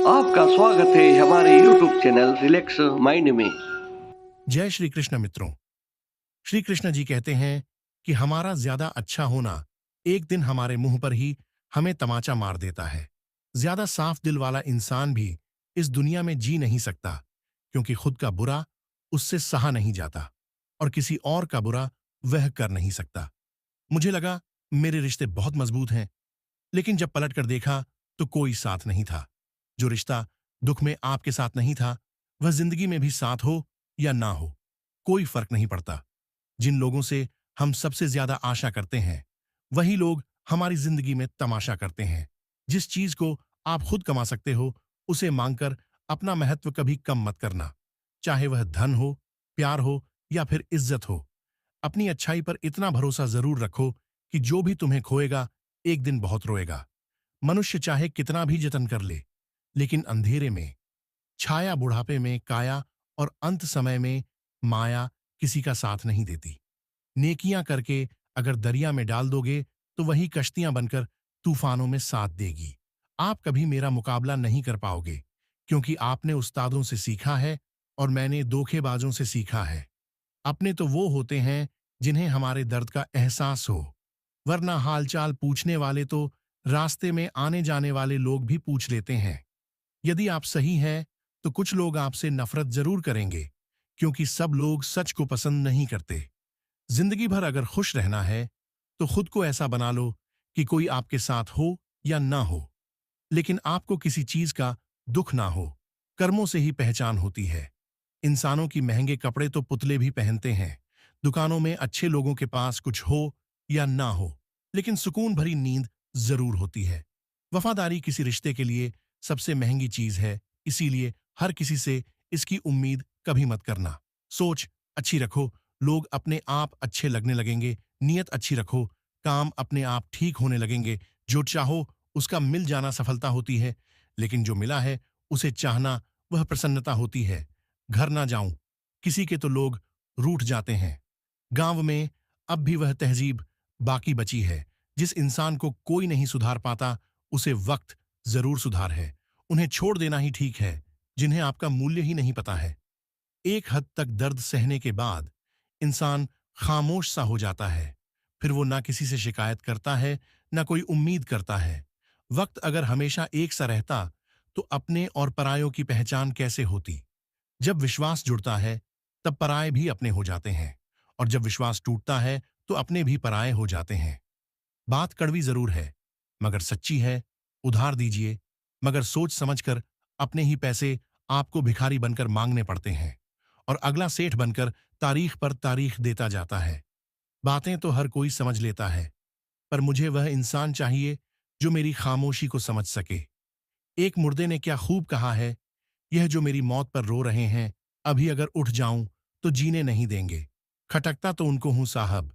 आपका स्वागत है हमारे YouTube चैनल रिलैक्स माइंड में। जय श्री कृष्ण मित्रों। श्री कृष्ण जी कहते हैं कि हमारा ज्यादा अच्छा होना एक दिन हमारे मुंह पर ही हमें तमाचा मार देता है। ज्यादा साफ दिल वाला इंसान भी इस दुनिया में जी नहीं सकता, क्योंकि खुद का बुरा उससे सहा नहीं जाता और किसी और का बुरा वह कर नहीं सकता। मुझे लगा मेरे रिश्ते बहुत मजबूत हैं, लेकिन जब पलट कर देखा तो कोई साथ नहीं था। जो रिश्ता दुख में आपके साथ नहीं था, वह जिंदगी में भी साथ हो या ना हो, कोई फर्क नहीं पड़ता। जिन लोगों से हम सबसे ज्यादा आशा करते हैं, वही लोग हमारी जिंदगी में तमाशा करते हैं। जिस चीज को आप खुद कमा सकते हो, उसे मांगकर अपना महत्व कभी कम मत करना। चाहे वह धन हो, प्यार हो या फिर इज्जत हो। अपनी अच्छाई पर इतना भरोसा जरूर रखो कि जो भी तुम्हें खोएगा, एक दिन बहुत रोएगा। मनुष्य चाहे कितना भी जतन कर ले, लेकिन अंधेरे में छाया, बुढ़ापे में काया और अंत समय में माया किसी का साथ नहीं देती। नेकियां करके अगर दरिया में डाल दोगे, तो वही कश्तियां बनकर तूफानों में साथ देगी। आप कभी मेरा मुकाबला नहीं कर पाओगे, क्योंकि आपने उस्तादों से सीखा है और मैंने धोखेबाजों से सीखा है। अपने तो वो होते हैं जिन्हें हमारे दर्द का एहसास हो, वरना हालचाल पूछने वाले तो रास्ते में आने जाने वाले लोग भी पूछ लेते हैं। यदि आप सही हैं, तो कुछ लोग आपसे नफरत जरूर करेंगे, क्योंकि सब लोग सच को पसंद नहीं करते। जिंदगी भर अगर खुश रहना है, तो खुद को ऐसा बना लो कि कोई आपके साथ हो या ना हो, लेकिन आपको किसी चीज का दुख ना हो। कर्मों से ही पहचान होती है। इंसानों की महंगे कपड़े तो पुतले भी पहनते हैं। दुकानों में अच्छे लोगों के पास कुछ हो या ना हो, लेकिन सुकून भरी नींद जरूर होती है। वफादारी किसी रिश्ते के लिए सबसे महंगी चीज है, इसीलिए हर किसी से इसकी उम्मीद कभी मत करना। सोच अच्छी रखो, लोग अपने आप अच्छे लगने लगेंगे। नीयत अच्छी रखो, काम अपने आप ठीक होने लगेंगे। जो चाहो उसका मिल जाना सफलता होती है, लेकिन जो मिला है उसे चाहना वह प्रसन्नता होती है। घर ना जाऊं किसी के तो लोग रूठ जाते हैं। गांव में अब भी वह तहजीब बाकी बची है। जिस इंसान को कोई नहीं सुधार पाता, उसे वक्त जरूर सुधार है। उन्हें छोड़ देना ही ठीक है, जिन्हें आपका मूल्य ही नहीं पता है। एक हद तक दर्द सहने के बाद इंसान खामोश सा हो जाता है। फिर वो ना किसी से शिकायत करता है, ना कोई उम्मीद करता है। वक्त अगर हमेशा एक सा रहता, तो अपने और परायों की पहचान कैसे होती। जब विश्वास जुड़ता है, तब पराये भी अपने हो जाते हैं, और जब विश्वास टूटता है, तो अपने भी पराये हो जाते हैं। बात कड़वी जरूर है, मगर सच्ची है। उधार दीजिए, मगर सोच समझकर। अपने ही पैसे आपको भिखारी बनकर मांगने पड़ते हैं, और अगला सेठ बनकर तारीख पर तारीख देता जाता है। बातें तो हर कोई समझ लेता है, पर मुझे वह इंसान चाहिए जो मेरी खामोशी को समझ सके। एक मुर्दे ने क्या खूब कहा है, यह जो मेरी मौत पर रो रहे हैं, अभी अगर उठ जाऊं तो जीने नहीं देंगे। खटकता तो उनको हूं साहब,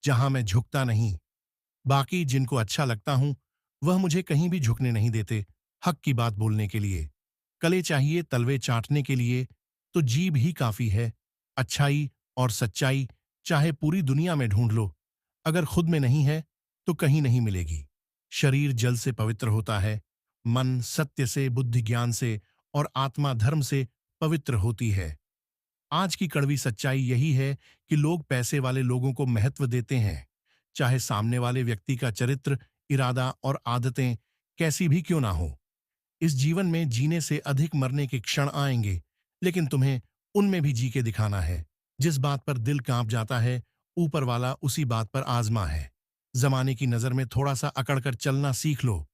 जहां मैं झुकता नहीं। बाकी जिनको अच्छा लगता हूं, वह मुझे कहीं भी झुकने नहीं देते। हक की बात बोलने के लिए कले चाहिए, तलवे चाटने के लिए तो जीभ ही काफी है। अच्छाई और सच्चाई चाहे पूरी दुनिया में ढूंढ लो, अगर खुद में नहीं है तो कहीं नहीं मिलेगी। शरीर जल से पवित्र होता है, मन सत्य से, बुद्धि ज्ञान से और आत्मा धर्म से पवित्र होती है। आज की कड़वी सच्चाई यही है कि लोग पैसे वाले लोगों को महत्व देते हैं, चाहे सामने वाले व्यक्ति का चरित्र, इरादा और आदतें कैसी भी क्यों ना हो। इस जीवन में जीने से अधिक मरने के क्षण आएंगे, लेकिन तुम्हें उनमें भी जी के दिखाना है। जिस बात पर दिल कांप जाता है, ऊपर वाला उसी बात पर आजमा है। जमाने की नजर में थोड़ा सा अकड़ कर चलना सीख लो।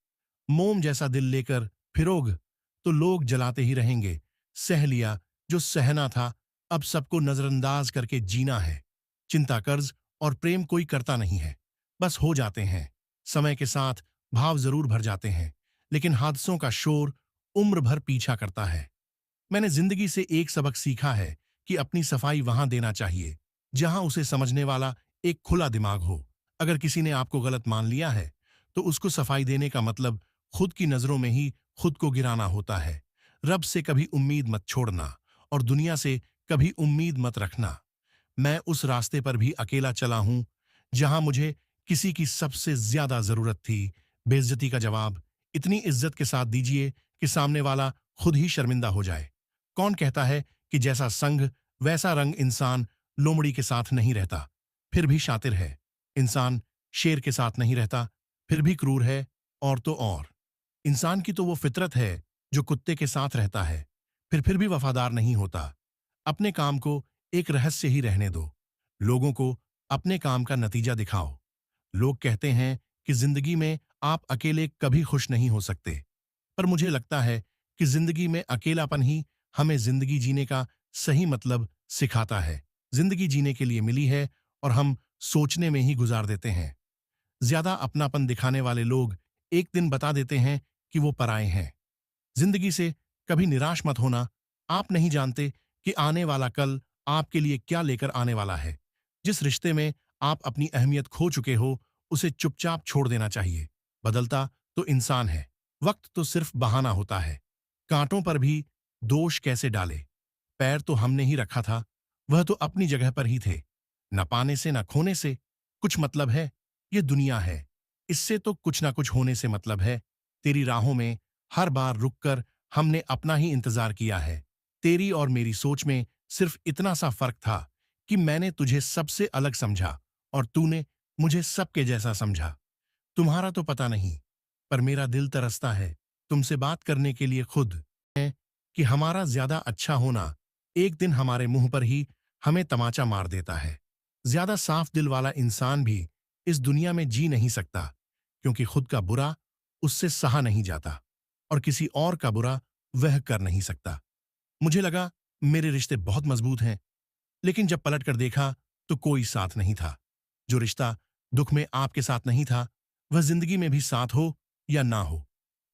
मोम जैसा दिल लेकर फिरोग तो लोग जलाते ही रहेंगे। सह लिया जो सहना था, अब सबको नजरअंदाज करके जीना है। चिंता, कर्ज और प्रेम कोई करता नहीं है, बस हो जाते हैं। समय के साथ भाव जरूर भर जाते हैं, लेकिन हादसों का शोर उम्र भर पीछा करता है। मैंने जिंदगी से एक सबक सीखा है कि अपनी सफाई वहां देना चाहिए जहां उसे समझने वाला एक खुला दिमाग हो। अगर किसी ने आपको गलत मान लिया है, तो उसको सफाई देने का मतलब खुद की नजरों में ही खुद को गिराना होता है। रब से कभी उम्मीद मत छोड़ना, और दुनिया से कभी उम्मीद मत रखना। मैं उस रास्ते पर भी अकेला चला हूं, जहां मुझे किसी की सबसे ज्यादा जरूरत थी। बेइज्जती का जवाब इतनी इज्जत के साथ दीजिए कि सामने वाला खुद ही शर्मिंदा हो जाए। कौन कहता है कि जैसा संग वैसा रंग इंसान लोमड़ी के साथ नहीं रहता, फिर भी शातिर है। इंसान शेर के साथ नहीं रहता, फिर भी क्रूर है। और तो और, इंसान की तो वो फितरत है जो कुत्ते के साथ रहता है, फिर भी वफादार नहीं होता। अपने काम को एक रहस्य ही रहने दो। लोगों को अपने काम का नतीजा दिखाओ। लोग कहते हैं कि जिंदगी में आप अकेले कभी खुश नहीं हो सकते, पर मुझे लगता है कि जिंदगी में अकेलापन ही हमें जिंदगी जीने का सही मतलब सिखाता है। जिंदगी जीने के लिए मिली है और हम सोचने में ही गुजार देते हैं। ज्यादा अपनापन दिखाने वाले लोग एक दिन बता देते हैं कि वो पराये हैं। जिंदगी से कभी निराश मत होना। आप नहीं जानते कि आने वाला कल आपके लिए क्या लेकर आने वाला है। जिस रिश्ते में आप अपनी अहमियत खो चुके हो, उसे चुपचाप छोड़ देना चाहिए। बदलता तो इंसान है, वक्त तो सिर्फ बहाना होता है। कांटों पर भी दोष कैसे डाले? पैर तो हमने ही रखा था, वह तो अपनी जगह पर ही थे। न पाने से न खोने से कुछ मतलब है। ये दुनिया है, इससे तो कुछ ना कुछ होने से मतलब है। तेरी राहों में हर बार रुककर हमने अपना ही इंतजार किया है। तेरी और मेरी सोच में सिर्फ इतना सा फर्क था कि मैंने तुझे सबसे अलग समझा और तूने मुझे सबके जैसा समझा। तुम्हारा तो पता नहीं, पर मेरा दिल तरसता है तुमसे बात करने के लिए खुद है कि हमारा ज्यादा अच्छा होना एक दिन हमारे मुंह पर ही हमें तमाचा मार देता है। ज्यादा साफ दिल वाला इंसान भी इस दुनिया में जी नहीं सकता, क्योंकि खुद का बुरा उससे सहा नहीं जाता और किसी और का बुरा वह कर नहीं सकता। मुझे लगा मेरे रिश्ते बहुत मजबूत हैं, लेकिन जब पलट कर देखा तो कोई साथ नहीं था। जो रिश्ता दुख में आपके साथ नहीं था, वह जिंदगी में भी साथ हो या ना हो,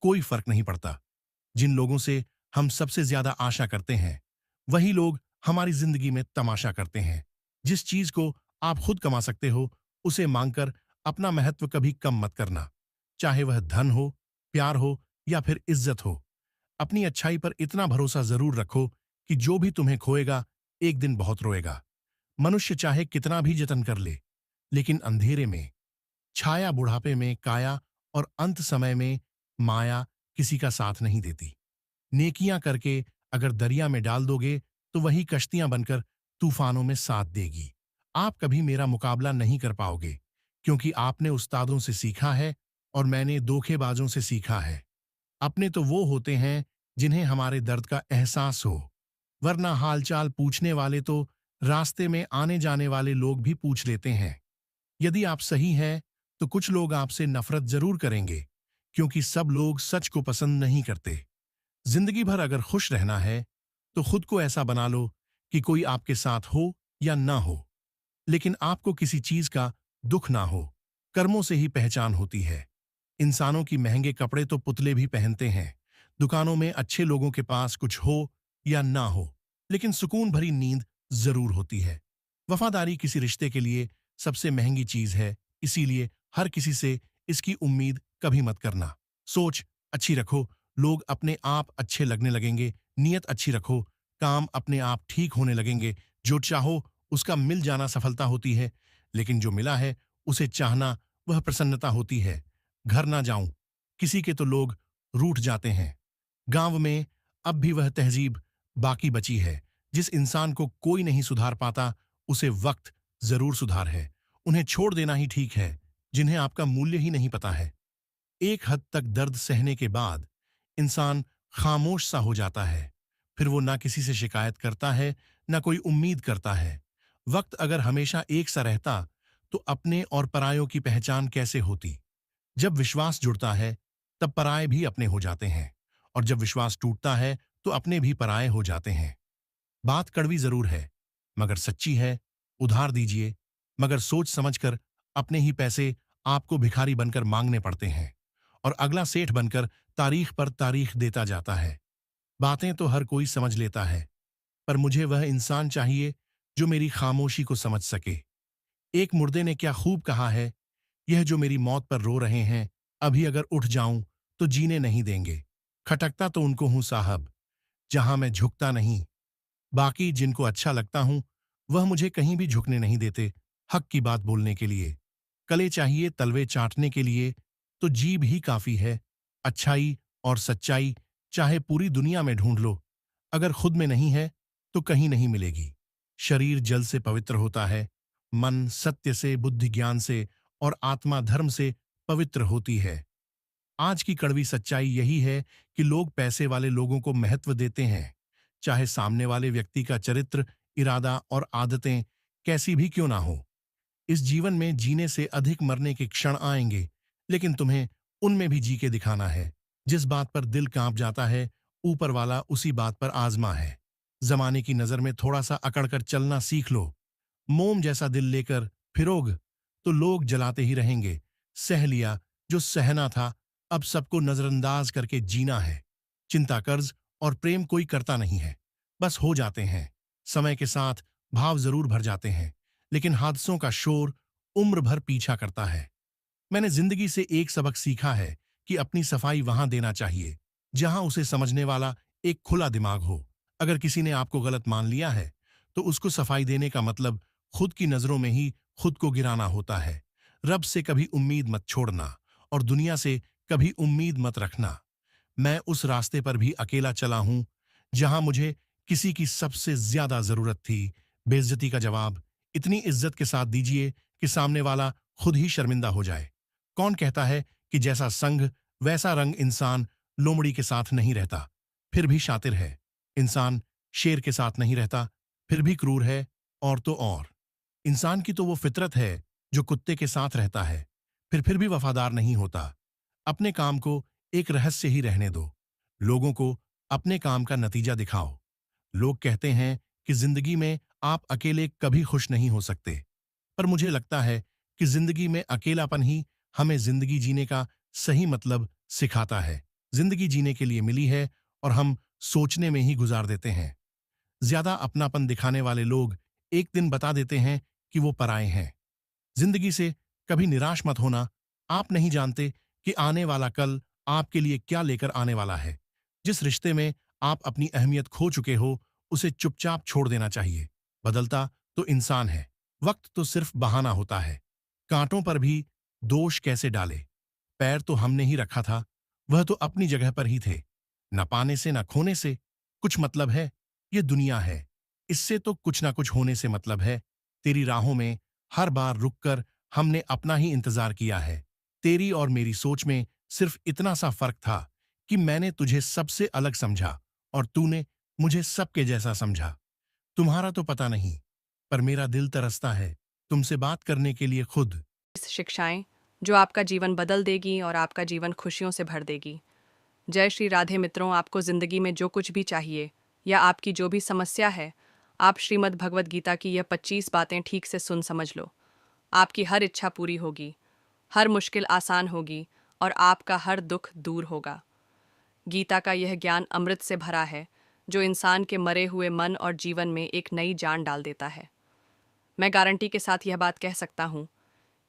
कोई फर्क नहीं पड़ता। जिन लोगों से हम सबसे ज्यादा आशा करते हैं, वही लोग हमारी जिंदगी में तमाशा करते हैं। जिस चीज को आप खुद कमा सकते हो, उसे मांगकर अपना महत्व कभी कम मत करना। चाहे वह धन हो, प्यार हो या फिर इज्जत हो। अपनी अच्छाई पर इतना भरोसा जरूर रखो कि जो भी तुम्हें खोएगा, एक दिन बहुत रोएगा। मनुष्य चाहे कितना भी जतन कर ले, लेकिन अंधेरे में छाया, बुढ़ापे में काया और अंत समय में माया किसी का साथ नहीं देती। नेकियां करके अगर दरिया में डाल दोगे, तो वही कश्तियां बनकर तूफानों में साथ देगी। आप कभी मेरा मुकाबला नहीं कर पाओगे, क्योंकि आपने उस्तादों से सीखा है और मैंने धोखेबाजों से सीखा है। अपने तो वो होते हैं जिन्हें हमारे दर्द का एहसास हो, वरना हालचाल पूछने वाले तो रास्ते में आने जाने वाले लोग भी पूछ लेते हैं। यदि आप सही हैं, तो कुछ लोग आपसे नफरत जरूर करेंगे, क्योंकि सब लोग सच को पसंद नहीं करते। जिंदगी भर अगर खुश रहना है, तो खुद को ऐसा बना लो कि कोई आपके साथ हो या ना हो, लेकिन आपको किसी चीज का दुख ना हो। कर्मों से ही पहचान होती है। इंसानों की महंगे कपड़े तो पुतले भी पहनते हैं। दुकानों में अच्छे लोगों के पास कुछ हो या ना हो, लेकिन सुकून भरी नींद जरूर होती है। वफादारी किसी रिश्ते के लिए सबसे महंगी चीज है, इसीलिए हर किसी से इसकी उम्मीद कभी मत करना। सोच अच्छी रखो, लोग अपने आप अच्छे लगने लगेंगे। नीयत अच्छी रखो, काम अपने आप ठीक होने लगेंगे। जो चाहो उसका मिल जाना सफलता होती है, लेकिन जो मिला है उसे चाहना वह प्रसन्नता होती है। घर ना जाऊं, किसी के तो लोग रूठ जाते हैं। गांव में अब भी वह तहजीब बाकी बची है। जिस इंसान को कोई नहीं सुधार पाता, उसे वक्त जरूर सुधार है। उन्हें छोड़ देना ही ठीक है, जिन्हें आपका मूल्य ही नहीं पता है। एक हद तक दर्द सहने के बाद इंसान खामोश सा हो जाता है। फिर वो ना किसी से शिकायत करता है, ना कोई उम्मीद करता है। वक्त अगर हमेशा एक सा रहता, तो अपने और परायों की पहचान कैसे होती? जब विश्वास जुड़ता है, तब पराये भी अपने हो जाते हैं, और जब विश्वास टूटता है, तो अपने भी पराये हो जाते हैं। बात कड़वी जरूर है, मगर सच्ची है। उधार दीजिए, मगर सोच समझकर। अपने ही पैसे आपको भिखारी बनकर मांगने पड़ते हैं, और अगला सेठ बनकर तारीख पर तारीख देता जाता है। बातें तो हर कोई समझ लेता है, पर मुझे वह इंसान चाहिए जो मेरी खामोशी को समझ सके। एक मुर्दे ने क्या खूब कहा है, यह जो मेरी मौत पर रो रहे हैं, अभी अगर उठ जाऊं तो जीने नहीं देंगे। खटकता तो उनको हूं साहब, जहां मैं झुकता नहीं। बाकी जिनको अच्छा लगता हूं, वह मुझे कहीं भी झुकने नहीं देते। हक की बात बोलने के लिए कले चाहिए, तलवे चाटने के लिए तो जीभ ही काफी है। अच्छाई और सच्चाई चाहे पूरी दुनिया में ढूंढ लो, अगर खुद में नहीं है तो कहीं नहीं मिलेगी। शरीर जल से पवित्र होता है, मन सत्य से, बुद्धि ज्ञान से और आत्मा धर्म से पवित्र होती है। आज की कड़वी सच्चाई यही है कि लोग पैसे वाले लोगों को महत्व देते हैं, चाहे सामने वाले व्यक्ति का चरित्र, इरादा और आदतें कैसी भी क्यों ना हो। इस जीवन में जीने से अधिक मरने के क्षण आएंगे, लेकिन तुम्हें उनमें भी जी के दिखाना है। जिस बात पर दिल कांप जाता है, ऊपर वाला उसी बात पर आजमा है। जमाने की नजर में थोड़ा सा अकड़ कर चलना सीख लो। मोम जैसा दिल लेकर फिरोग तो लोग जलाते ही रहेंगे। सह लिया जो सहना था, अब सबको नजरअंदाज करके जीना है। चिंता, कर्ज और प्रेम कोई करता नहीं है, बस हो जाते हैं। समय के साथ भाव जरूर भर जाते हैं, लेकिन हादसों का शोर उम्र भर पीछा करता है। मैंने जिंदगी से एक सबक सीखा है कि अपनी सफाई वहां देना चाहिए जहां उसे समझने वाला एक खुला दिमाग हो। अगर किसी ने आपको गलत मान लिया है, तो उसको सफाई देने का मतलब खुद की नजरों में ही खुद को गिराना होता है। रब से कभी उम्मीद मत छोड़ना और दुनिया से कभी उम्मीद मत रखना। मैं उस रास्ते पर भी अकेला चला हूं जहां मुझे किसी की सबसे ज्यादा जरूरत थी। बेइज्जती का जवाब इतनी इज्जत के साथ दीजिए कि सामने वाला खुद ही शर्मिंदा हो जाए। कौन कहता है कि जैसा संग वैसा रंग? इंसान लोमड़ी के साथ नहीं रहता, फिर भी शातिर है। इंसान शेर के साथ नहीं रहता, फिर भी क्रूर है। और तो और, इंसान की तो वो फितरत है जो कुत्ते के साथ रहता है, फिर भी वफादार नहीं होता। अपने काम को एक रहस्य ही रहने दो। लोगों को अपने काम का नतीजा दिखाओ। लोग कहते हैं कि जिंदगी में आप अकेले कभी खुश नहीं हो सकते, पर मुझे लगता है कि जिंदगी में अकेलापन ही हमें जिंदगी जीने का सही मतलब सिखाता है। जिंदगी जीने के लिए मिली है और हम सोचने में ही गुजार देते हैं। ज्यादा अपनापन दिखाने वाले लोग एक दिन बता देते हैं कि वो पराये हैं। जिंदगी से कभी निराश मत होना। आप नहीं जानते कि आने वाला कल आपके लिए क्या लेकर आने वाला है। जिस रिश्ते में आप अपनी अहमियत खो चुके हो, उसे चुपचाप छोड़ देना चाहिए। बदलता तो इंसान है, वक्त तो सिर्फ बहाना होता है। कांटों पर भी दोष कैसे डाले? पैर तो हमने ही रखा था, वह तो अपनी जगह पर ही थे। न पाने से न खोने से कुछ मतलब है। ये दुनिया है, इससे तो कुछ ना कुछ होने से मतलब है। तेरी राहों में हर बार रुककर हमने अपना ही इंतजार किया है। तेरी और मेरी सोच में सिर्फ इतना सा फर्क था कि मैंने तुझे सबसे अलग समझा और तूने मुझे सबके जैसा समझा। तुम्हारा तो पता नहीं, पर मेरा दिल तरसता है तुमसे बात करने के लिए खुद। शिक्षाएं जो आपका जीवन बदल देगी और आपका जीवन खुशियों से भर देगी। जय श्री राधे मित्रों, आपको ज़िंदगी में जो कुछ भी चाहिए या आपकी जो भी समस्या है, आप श्रीमद् भगवद गीता की यह 25 बातें ठीक से सुन समझ लो। आपकी हर इच्छा पूरी होगी, हर मुश्किल आसान होगी और आपका हर दुख दूर होगा। गीता का यह ज्ञान अमृत से भरा है, जो इंसान के मरे हुए मन और जीवन में एक नई जान डाल देता है। मैं गारंटी के साथ यह बात कह सकता हूँ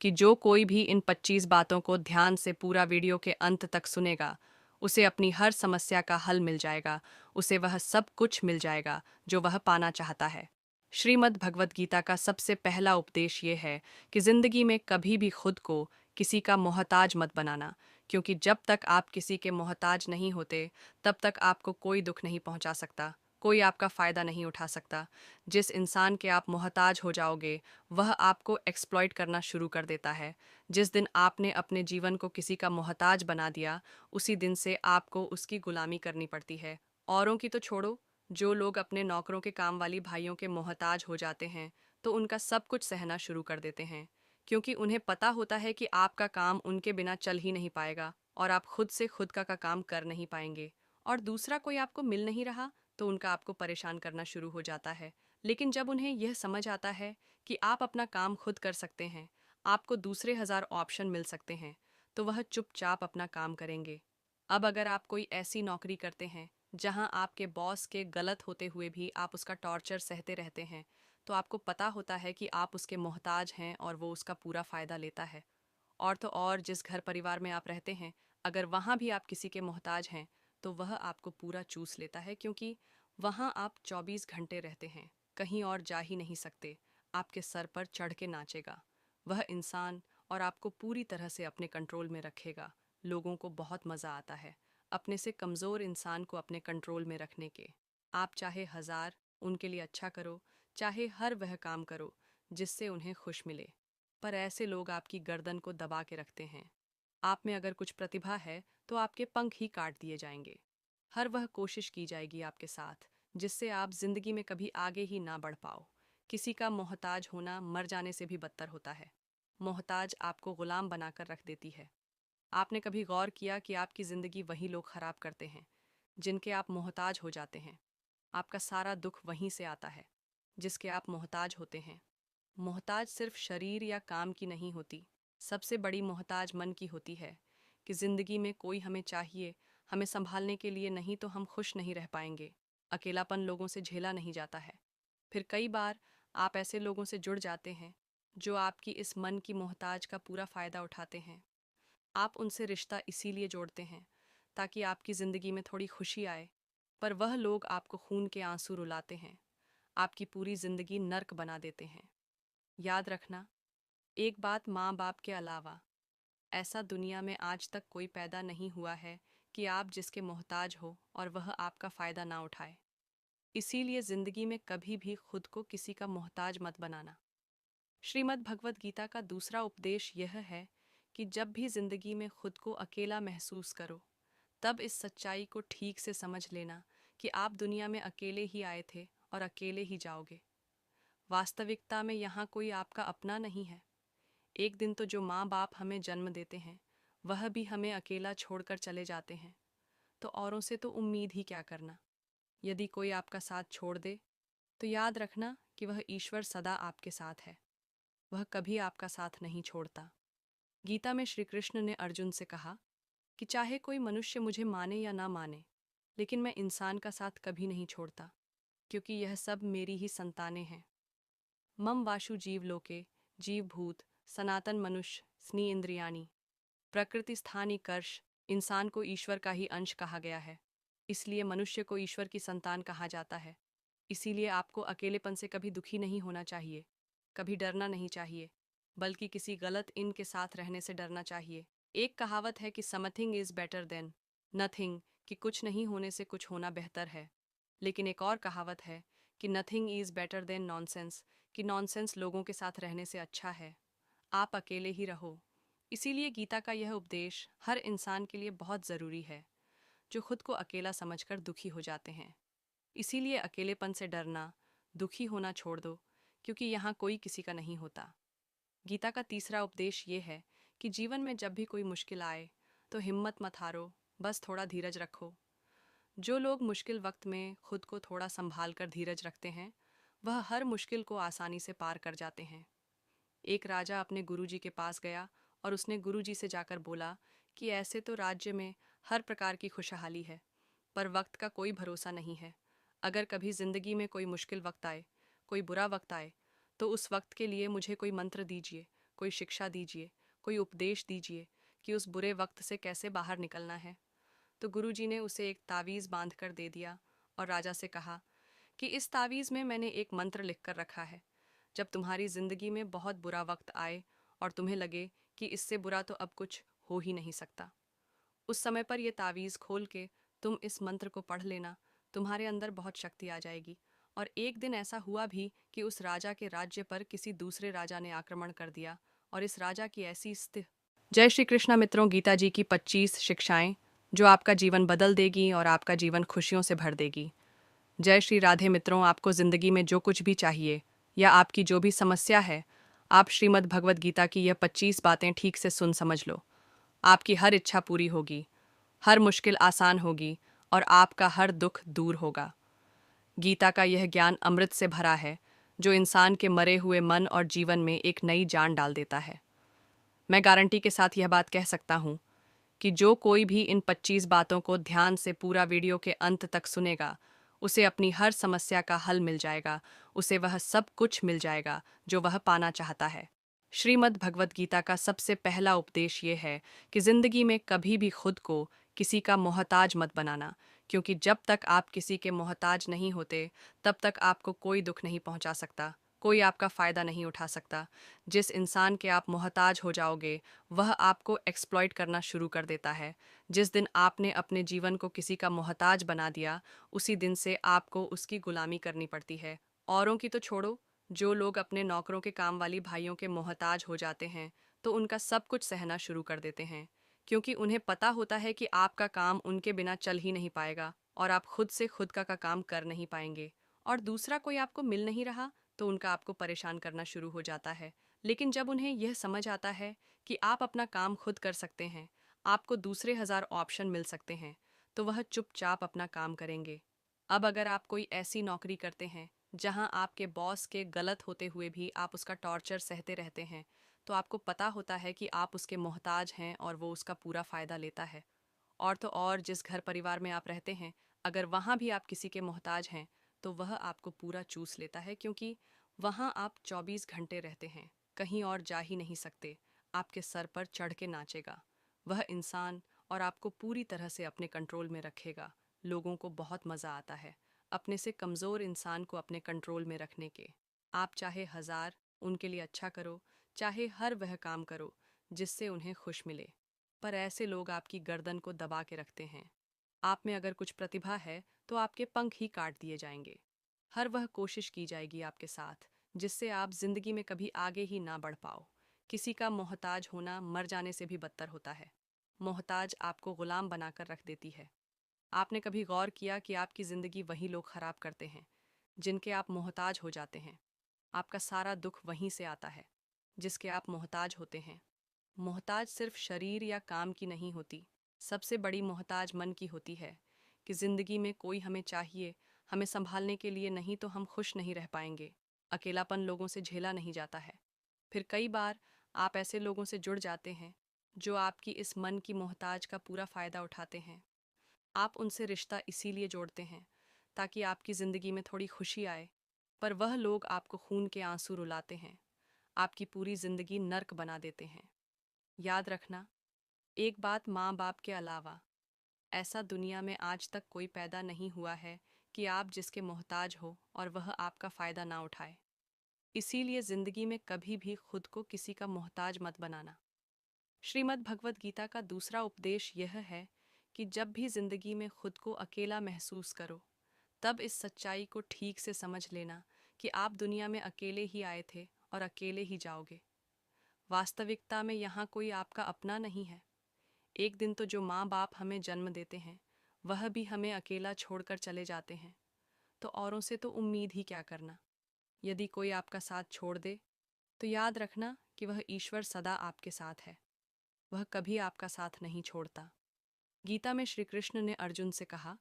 कि जो कोई भी इन 25 बातों को ध्यान से पूरा वीडियो के अंत तक सुनेगा, उसे अपनी हर समस्या का हल मिल जाएगा, उसे वह सब कुछ मिल जाएगा जो वह पाना चाहता है। श्रीमद् भगवद गीता का सबसे पहला उपदेश ये है कि जिंदगी में कभी भी खुद को किसी का मोहताज मत बनाना, क्योंकि जब तक आप किसी के मोहताज नहीं होते, तब तक आपको कोई दुख नहीं पहुंचा सकता, कोई आपका फ़ायदा नहीं उठा सकता। जिस इंसान के आप मोहताज हो जाओगे, वह आपको एक्सप्लॉइट करना शुरू कर देता है। जिस दिन आपने अपने जीवन को किसी का मोहताज बना दिया, उसी दिन से आपको उसकी गुलामी करनी पड़ती है। औरों की तो छोड़ो, जो लोग अपने नौकरों के काम वाली भाइयों के मोहताज हो जाते हैं, तो उनका सब कुछ सहना शुरू कर देते हैं, क्योंकि उन्हें पता होता है कि आपका काम उनके बिना चल ही नहीं पाएगा और आप खुद से खुद का काम कर नहीं पाएंगे। और दूसरा कोई आपको मिल नहीं रहा, तो उनका आपको परेशान करना शुरू हो जाता है। लेकिन जब उन्हें यह समझ आता है कि आप अपना काम खुद कर सकते हैं, आपको दूसरे 1000 ऑप्शन मिल सकते हैं, तो वह चुपचाप अपना काम करेंगे। अब अगर आप कोई ऐसी नौकरी करते हैं जहां आपके बॉस के गलत होते हुए भी आप उसका टॉर्चर सहते रहते हैं, तो आपको पता होता है कि आप उसके मोहताज हैं और वो उसका पूरा फ़ायदा लेता है। और तो और, जिस घर परिवार में आप रहते हैं, अगर वहाँ भी आप किसी के मोहताज हैं, तो वह आपको पूरा चूस लेता है, क्योंकि वहाँ आप 24 घंटे रहते हैं, कहीं और जा ही नहीं सकते। आपके सर पर चढ़ के नाचेगा वह इंसान और आपको पूरी तरह से अपने कंट्रोल में रखेगा। लोगों को बहुत मज़ा आता है। अपने से कमज़ोर इंसान को अपने कंट्रोल में रखने के। आप चाहे 1000 उनके लिए अच्छा करो, चाहे हर वह काम करो जिससे उन्हें खुश मिले, पर ऐसे लोग आपकी गर्दन को दबा के रखते हैं। आप में अगर कुछ प्रतिभा है तो आपके पंख ही काट दिए जाएंगे। हर वह कोशिश की जाएगी आपके साथ जिससे आप जिंदगी में कभी आगे ही ना बढ़ पाओ। किसी का मोहताज होना मर जाने से भी बदतर होता है। मोहताज आपको गुलाम बनाकर रख देती है। आपने कभी गौर किया कि आपकी जिंदगी वही लोग खराब करते हैं जिनके आप मोहताज हो जाते हैं। आपका सारा दुख वहीं से आता है जिसके आप मोहताज होते हैं। मोहताज सिर्फ शरीर या काम की नहीं होती, सबसे बड़ी मोहताज मन की होती है कि जिंदगी में कोई हमें चाहिए, हमें संभालने के लिए, नहीं तो हम खुश नहीं रह पाएंगे। अकेलापन लोगों से झेला नहीं जाता है। फिर कई बार आप ऐसे लोगों से जुड़ जाते हैं जो आपकी इस मन की मोहताज का पूरा फायदा उठाते हैं। आप उनसे रिश्ता इसीलिए जोड़ते हैं ताकि आपकी जिंदगी में थोड़ी खुशी आए, पर वह लोग आपको खून के आंसू रुलाते हैं, आपकी पूरी जिंदगी नर्क बना देते हैं। याद रखना, एक बात माँ बाप के अलावा ऐसा दुनिया में आज तक कोई पैदा नहीं हुआ है कि आप जिसके मोहताज हो और वह आपका फ़ायदा ना उठाए। इसीलिए ज़िंदगी में कभी भी खुद को किसी का मोहताज मत बनाना। श्रीमद् भगवत गीता का दूसरा उपदेश यह है कि जब भी ज़िंदगी में खुद को अकेला महसूस करो, तब इस सच्चाई को ठीक से समझ लेना कि आप दुनिया में अकेले ही आए थे और अकेले ही जाओगे। वास्तविकता में यहाँ कोई आपका अपना नहीं है। एक दिन तो जो माँ बाप हमें जन्म देते हैं वह भी हमें अकेला छोड़कर चले जाते हैं, तो औरों से तो उम्मीद ही क्या करना। यदि कोई आपका साथ छोड़ दे तो याद रखना कि वह ईश्वर सदा आपके साथ है। वह कभी आपका साथ नहीं छोड़ता। गीता में श्री कृष्ण ने अर्जुन से कहा कि चाहे कोई मनुष्य मुझे माने या ना माने, लेकिन मैं इंसान का साथ कभी नहीं छोड़ता, क्योंकि यह सब मेरी ही संतानें हैं। मम वाशु जीव लोके जीवभूत सनातन मनुष्य स्नी इंद्रियाणी। प्रकृति स्थानी कर्ष। इंसान को ईश्वर का ही अंश कहा गया है, इसलिए मनुष्य को ईश्वर की संतान कहा जाता है। इसीलिए आपको अकेलेपन से कभी दुखी नहीं होना चाहिए, कभी डरना नहीं चाहिए, बल्कि किसी गलत इन के साथ रहने से डरना चाहिए। एक कहावत है कि something is better than nothing, कि कुछ नहीं होने से कुछ होना बेहतर है। लेकिन एक और कहावत है कि nothing is better than nonsense, कि नॉनसेंस लोगों के साथ रहने से अच्छा है। आप अकेले ही रहो। इसीलिए गीता का यह उपदेश हर इंसान के लिए बहुत ज़रूरी है जो खुद को अकेला समझकर दुखी हो जाते हैं। इसीलिए अकेलेपन से डरना, दुखी होना छोड़ दो, क्योंकि यहाँ कोई किसी का नहीं होता। गीता का तीसरा उपदेश ये है कि जीवन में जब भी कोई मुश्किल आए तो हिम्मत मत हारो, बस थोड़ा धीरज रखो। जो लोग मुश्किल वक्त में खुद को थोड़ा संभाल कर धीरज रखते हैं, वह हर मुश्किल को आसानी से पार कर जाते हैं। एक राजा अपने गुरुजी के पास गया और उसने गुरुजी से जाकर बोला कि ऐसे तो राज्य में हर प्रकार की खुशहाली है, पर वक्त का कोई भरोसा नहीं है। अगर कभी जिंदगी में कोई मुश्किल वक्त आए, कोई बुरा वक्त आए, तो उस वक्त के लिए मुझे कोई मंत्र दीजिए, कोई शिक्षा दीजिए, कोई उपदेश दीजिए कि उस बुरे वक्त से कैसे बाहर निकलना है। तो गुरुजी ने उसे एक तावीज़ बांध कर दे दिया और राजा से कहा कि इस तावीज़ में मैंने एक मंत्र लिख कर रखा है। जब तुम्हारी ज़िंदगी में बहुत बुरा वक्त आए और तुम्हें लगे कि इससे बुरा तो अब कुछ हो ही नहीं सकता, उस समय पर यह तावीज़ खोल के तुम इस मंत्र को पढ़ लेना, तुम्हारे अंदर बहुत शक्ति आ जाएगी। और एक दिन ऐसा हुआ भी कि उस राजा के राज्य पर किसी दूसरे राजा ने आक्रमण कर दिया और इस राजा की ऐसी स्थिति। जय श्री कृष्णा मित्रों, गीता जी की 25 शिक्षाएं जो आपका जीवन बदल देगी और आपका जीवन खुशियों से भर देगी। जय श्री राधे मित्रों, आपको ज़िंदगी में जो कुछ भी चाहिए या आपकी जो भी समस्या है, आप श्रीमद् भगवत गीता की यह 25 बातें ठीक से सुन समझ लो। आपकी हर इच्छा पूरी होगी, हर मुश्किल आसान होगी और आपका हर दुख दूर होगा। गीता का यह ज्ञान अमृत से भरा है जो इंसान के मरे हुए मन और जीवन में एक नई जान डाल देता है। मैं गारंटी के साथ यह बात कह सकता हूँ कि जो कोई भी इन 25 बातों को ध्यान से पूरा वीडियो के अंत तक सुनेगा, उसे अपनी हर समस्या का हल मिल जाएगा, उसे वह सब कुछ मिल जाएगा जो वह पाना चाहता है। श्रीमद् भगवत गीता का सबसे पहला उपदेश ये है कि जिंदगी में कभी भी खुद को किसी का मोहताज मत बनाना, क्योंकि जब तक आप किसी के मोहताज नहीं होते तब तक आपको कोई दुख नहीं पहुंचा सकता, कोई आपका फ़ायदा नहीं उठा सकता। जिस इंसान के आप मोहताज हो जाओगे वह आपको एक्सप्लॉइट करना शुरू कर देता है। जिस दिन आपने अपने जीवन को किसी का मोहताज बना दिया, उसी दिन से आपको उसकी गुलामी करनी पड़ती है। औरों की तो छोड़ो, जो लोग अपने नौकरों के काम वाली भाइयों के मोहताज हो जाते हैं, तो उनका सब कुछ सहना शुरू कर देते हैं, क्योंकि उन्हें पता होता है कि आपका काम उनके बिना चल ही नहीं पाएगा और आप खुद से खुद का काम कर नहीं पाएंगे। और दूसरा कोई आपको मिल नहीं रहा, तो उनका आपको परेशान करना शुरू हो जाता है। लेकिन जब उन्हें यह समझ आता है कि आप अपना काम खुद कर सकते हैं, आपको दूसरे 1000 ऑप्शन मिल सकते हैं, तो वह चुपचाप अपना काम करेंगे। अब अगर आप कोई ऐसी नौकरी करते हैं जहां आपके बॉस के गलत होते हुए भी आप उसका टॉर्चर सहते रहते हैं, तो आपको पता होता है कि आप उसके मोहताज हैं और वो उसका पूरा फायदा लेता है। और तो और जिस घर परिवार में आप रहते हैं, अगर वहाँ भी आप किसी के मोहताज हैं, तो वह आपको पूरा चूस लेता है, क्योंकि वहाँ आप 24 घंटे रहते हैं, कहीं और जा ही नहीं सकते। आपके सर पर चढ़ के नाचेगा वह इंसान और आपको पूरी तरह से अपने कंट्रोल में रखेगा। लोगों को बहुत मज़ा आता है अपने से कमज़ोर इंसान को अपने कंट्रोल में रखने के। आप चाहे 1000 उनके लिए अच्छा करो, चाहे हर वह काम करो जिससे उन्हें खुश मिले, पर ऐसे लोग आपकी गर्दन को दबा के रखते हैं। आप में अगर कुछ प्रतिभा है तो आपके पंख ही काट दिए जाएंगे। हर वह कोशिश की जाएगी आपके साथ जिससे आप जिंदगी में कभी आगे ही ना बढ़ पाओ। किसी का मोहताज होना मर जाने से भी बदतर होता है। मोहताज आपको गुलाम बनाकर रख देती है। आपने कभी गौर किया कि आपकी जिंदगी वही लोग खराब करते हैं जिनके आप मोहताज हो जाते हैं। आपका सारा दुख वहीं से आता है जिसके आप मोहताज होते हैं। मोहताज सिर्फ शरीर या काम की नहीं होती, सबसे बड़ी मोहताज मन की होती है कि जिंदगी में कोई हमें चाहिए, हमें संभालने के लिए, नहीं तो हम खुश नहीं रह पाएंगे। अकेलापन लोगों से झेला नहीं जाता है। फिर कई बार आप ऐसे लोगों से जुड़ जाते हैं जो आपकी इस मन की मोहताज का पूरा फायदा उठाते हैं। आप उनसे रिश्ता इसीलिए जोड़ते हैं ताकि आपकी जिंदगी में थोड़ी खुशी आए, पर वह लोग आपको खून के आंसू रुलाते हैं, आपकी पूरी जिंदगी नर्क बना देते हैं। याद रखना, एक बात माँ बाप के अलावा ऐसा दुनिया में आज तक कोई पैदा नहीं हुआ है कि आप जिसके मोहताज हो और वह आपका फ़ायदा ना उठाए। इसीलिए ज़िंदगी में कभी भी खुद को किसी का मोहताज मत बनाना। श्रीमद् भगवत गीता का दूसरा उपदेश यह है कि जब भी ज़िंदगी में खुद को अकेला महसूस करो, तब इस सच्चाई को ठीक से समझ लेना कि आप दुनिया में अकेले ही आए थे और अकेले ही जाओगे। वास्तविकता में यहाँ कोई आपका अपना नहीं है। एक दिन तो जो माँ बाप हमें जन्म देते हैं, वह भी हमें अकेला छोड़कर चले जाते हैं, तो औरों से तो उम्मीद ही क्या करना। यदि कोई आपका साथ छोड़ दे, तो याद रखना कि वह ईश्वर सदा आपके साथ है। वह कभी आपका साथ नहीं छोड़ता। गीता में श्री कृष्ण ने अर्जुन से कहा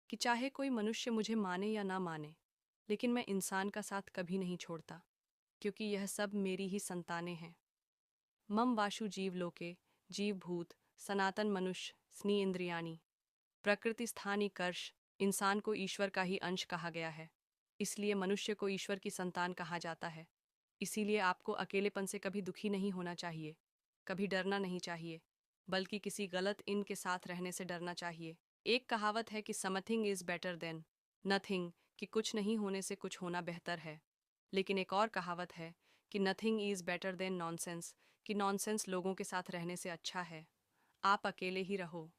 कि चाहे कोई मनुष्य मुझे माने या ना माने, लेकिन मैं इंसान का साथ कभी नहीं छोड़ता, क्योंकि यह सब मेरी ही संतानें हैं। मम वाशु जीव लोके जीव भूत सनातन मनुष्य स्नी इंद्रियाणी। प्रकृति स्थानी कर्ष। इंसान को ईश्वर का ही अंश कहा गया है, इसलिए मनुष्य को ईश्वर की संतान कहा जाता है। इसीलिए आपको अकेलेपन से कभी दुखी नहीं होना चाहिए, कभी डरना नहीं चाहिए, बल्कि किसी गलत इन के साथ रहने से डरना चाहिए। एक कहावत है कि something is better than nothing, कि कुछ नहीं होने से कुछ होना बेहतर है। लेकिन एक और कहावत है कि nothing is better than nonsense, कि नॉनसेंस लोगों के साथ रहने से अच्छा है। आप अकेले ही रहो।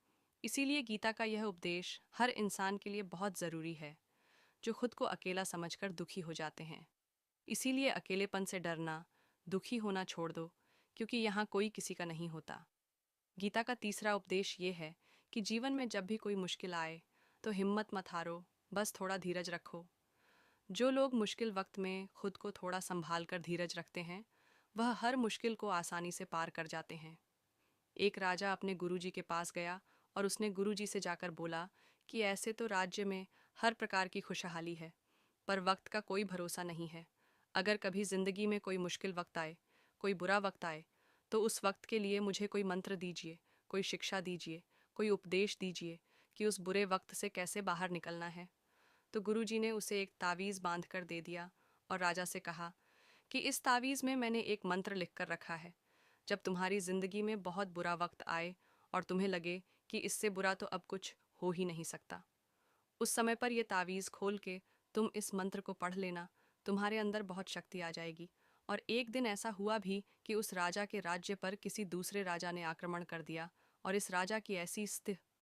इसीलिए गीता का यह उपदेश हर इंसान के लिए बहुत ज़रूरी है जो खुद को अकेला समझकर दुखी हो जाते हैं। इसीलिए अकेलेपन से डरना, दुखी होना छोड़ दो, क्योंकि यहाँ कोई किसी का नहीं होता। गीता का तीसरा उपदेश ये है कि जीवन में जब भी कोई मुश्किल आए तो हिम्मत मत हारो, बस थोड़ा धीरज रखो। जो लोग मुश्किल वक्त में खुद को थोड़ा संभाल कर धीरज रखते हैं, वह हर मुश्किल को आसानी से पार कर जाते हैं। एक राजा अपने गुरुजी के पास गया और उसने गुरुजी से जाकर बोला कि ऐसे तो राज्य में हर प्रकार की खुशहाली है, पर वक्त का कोई भरोसा नहीं है। अगर कभी ज़िंदगी में कोई मुश्किल वक्त आए, कोई बुरा वक्त आए, तो उस वक्त के लिए मुझे कोई मंत्र दीजिए, कोई शिक्षा दीजिए, कोई उपदेश दीजिए कि उस बुरे वक्त से कैसे बाहर निकलना है। तो गुरुजी ने उसे एक तावीज़ बांध कर दे दिया और राजा से कहा कि इस तावीज़ में मैंने एक मंत्र लिख कर रखा है। जब तुम्हारी ज़िंदगी में बहुत बुरा वक्त आए और तुम्हें लगे कि इससे बुरा तो अब कुछ हो ही नहीं सकता, उस समय पर यह तावीज़ खोल के तुम इस मंत्र को पढ़ लेना, तुम्हारे अंदर बहुत शक्ति आ जाएगी। और एक दिन ऐसा हुआ भी कि उस राजा के राज्य पर किसी दूसरे राजा ने आक्रमण कर दिया और इस राजा की ऐसी स्थिति